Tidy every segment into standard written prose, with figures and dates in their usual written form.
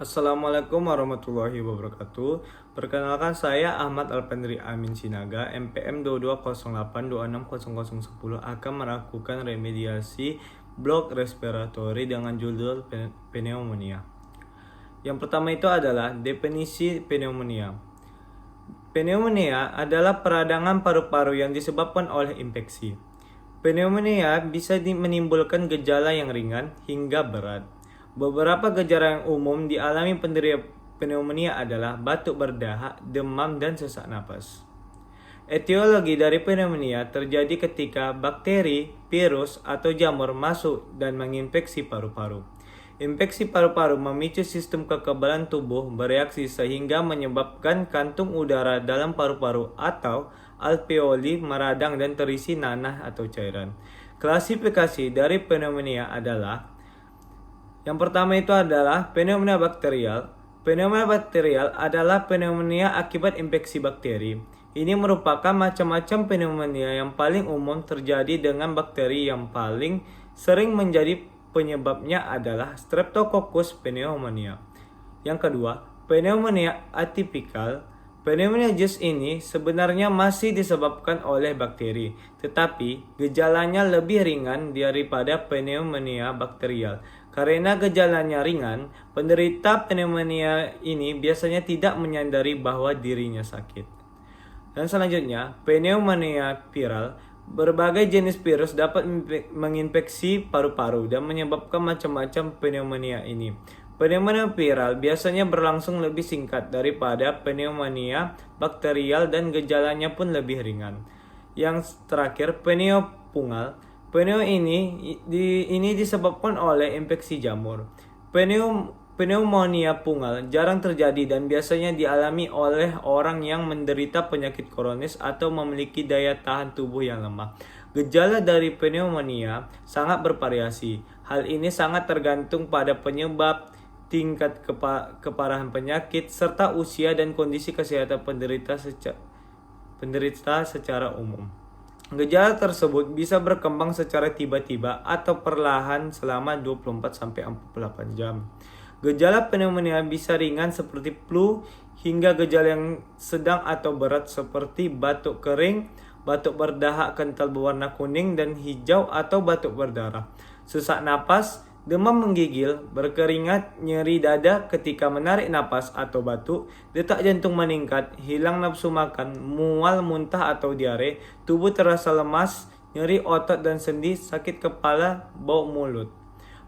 Assalamualaikum warahmatullahi wabarakatuh. Perkenalkan saya Ahmad Alpendri Amin Sinaga, MPM 2208260010 akan melakukan remediasi blok respiratori dengan judul pneumonia. Yang pertama itu adalah definisi pneumonia. Pneumonia adalah peradangan paru-paru yang disebabkan oleh infeksi. Pneumonia bisa menimbulkan gejala yang ringan hingga berat. Beberapa gejala yang umum dialami penderita pneumonia adalah batuk berdahak, demam, dan sesak napas. Etiologi dari pneumonia terjadi ketika bakteri, virus, atau jamur masuk dan menginfeksi paru-paru. Infeksi paru-paru memicu sistem kekebalan tubuh bereaksi sehingga menyebabkan kantung udara dalam paru-paru atau alveoli meradang dan terisi nanah atau cairan. Klasifikasi dari pneumonia adalah yang pertama itu adalah pneumonia bakterial. Pneumonia bakterial adalah pneumonia akibat infeksi bakteri. Ini merupakan macam-macam pneumonia yang paling umum terjadi dengan bakteri yang paling sering menjadi penyebabnya adalah Streptococcus pneumonia. Yang kedua, pneumonia atipikal. Pneumonia jus ini sebenarnya masih disebabkan oleh bakteri, tetapi gejalanya lebih ringan daripada pneumonia bakterial. Karena gejalanya ringan, penderita pneumonia ini biasanya tidak menyadari bahwa dirinya sakit. Dan selanjutnya, pneumonia viral. Berbagai jenis virus dapat menginfeksi paru-paru dan menyebabkan macam-macam pneumonia ini. Pneumonia viral biasanya berlangsung lebih singkat daripada pneumonia bakterial dan gejalanya pun lebih ringan. Yang terakhir, pneumopungal. Ini disebabkan oleh infeksi jamur. Pneumonia pungal jarang terjadi dan biasanya dialami oleh orang yang menderita penyakit kronis atau memiliki daya tahan tubuh yang lemah. Gejala dari pneumonia sangat bervariasi. Hal ini sangat tergantung pada penyebab, tingkat keparahan penyakit, serta usia dan kondisi kesehatan penderita secara umum. Gejala tersebut bisa berkembang secara tiba-tiba atau perlahan selama 24-48 jam. Gejala pneumonia bisa ringan seperti flu hingga gejala yang sedang atau berat seperti batuk kering, batuk berdahak kental berwarna kuning dan hijau atau batuk berdarah, sesak napas, demam menggigil, berkeringat, nyeri dada ketika menarik napas atau batuk, detak jantung meningkat, hilang nafsu makan, mual, muntah atau diare, tubuh terasa lemas, nyeri otot dan sendi, sakit kepala, bau mulut.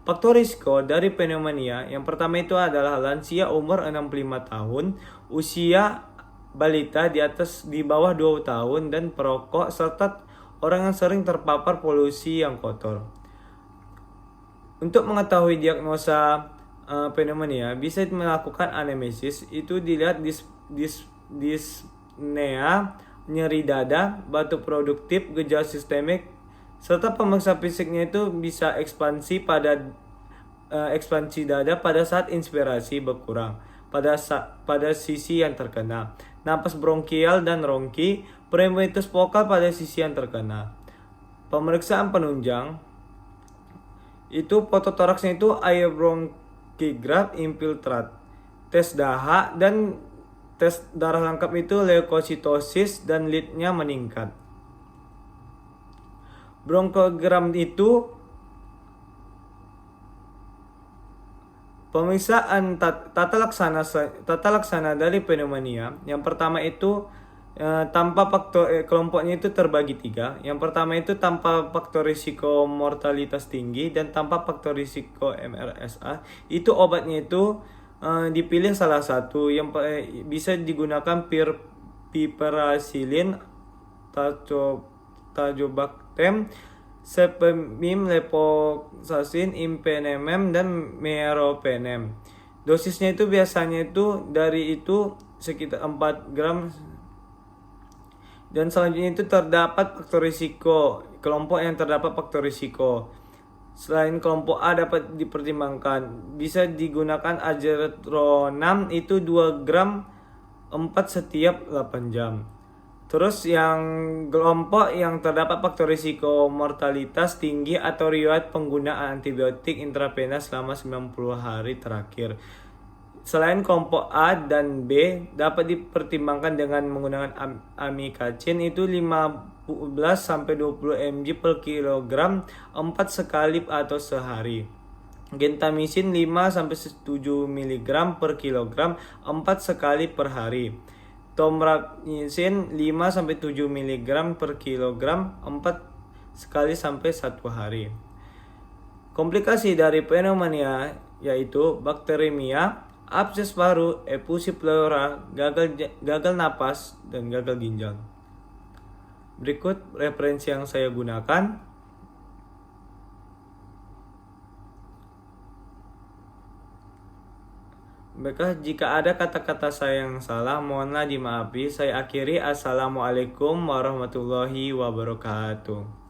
Faktor risiko dari pneumonia yang pertama itu adalah lansia umur 65 tahun, usia balita di bawah 2 tahun dan perokok serta orang yang sering terpapar polusi yang kotor. Untuk mengetahui diagnosa pneumonia bisa melakukan anamnesis, itu dilihat dyspnea, nyeri dada, batuk produktif, gejala sistemik, serta pemeriksa fisiknya itu bisa ekspansi dada pada saat inspirasi berkurang pada sisi yang terkena, napas bronkial dan rongki, pneumonitis vokal pada sisi yang terkena. Pemeriksaan penunjang itu fototoraksnya itu air bronkigraf infiltrat, tes dahak dan tes darah lengkap itu leukositosis dan leadnya meningkat. Bronkogram itu pemeriksaan tata laksana dari pneumonia. Yang pertama itu tanpa faktor kelompoknya itu terbagi 3. Yang pertama itu tanpa faktor risiko mortalitas tinggi dan tanpa faktor risiko MRSA. Itu obatnya itu dipilih salah satu yang bisa digunakan piperacillin, tazobactam, cepemim, levofloxacin, impenemem dan meropenem. Dosisnya itu biasanya itu dari itu sekitar 4 gram. Dan selanjutnya itu terdapat faktor risiko, kelompok yang terdapat faktor risiko. Selain kelompok A dapat dipertimbangkan, bisa digunakan azithromycin itu 2 gram 4 setiap 8 jam. Terus yang kelompok yang terdapat faktor risiko mortalitas tinggi atau riwayat penggunaan antibiotik intravenous selama 90 hari terakhir. Selain kelompok A dan B dapat dipertimbangkan dengan menggunakan amikacin itu 15 sampai 20 mg per kilogram 4 sekali atau sehari. Gentamisin 5 sampai 7 mg per kilogram 4 sekali per hari. Tomrapnisin 5 sampai 7 mg per kilogram 4 sekali sampai 1 hari. Komplikasi dari pneumonia yaitu bakteremia, abses paru, efusi pleura, gagal napas, dan gagal ginjal. Berikut referensi yang saya gunakan. Baiklah, jika ada kata-kata saya yang salah, mohonlah dimaafi. Saya akhiri. Assalamualaikum warahmatullahi wabarakatuh.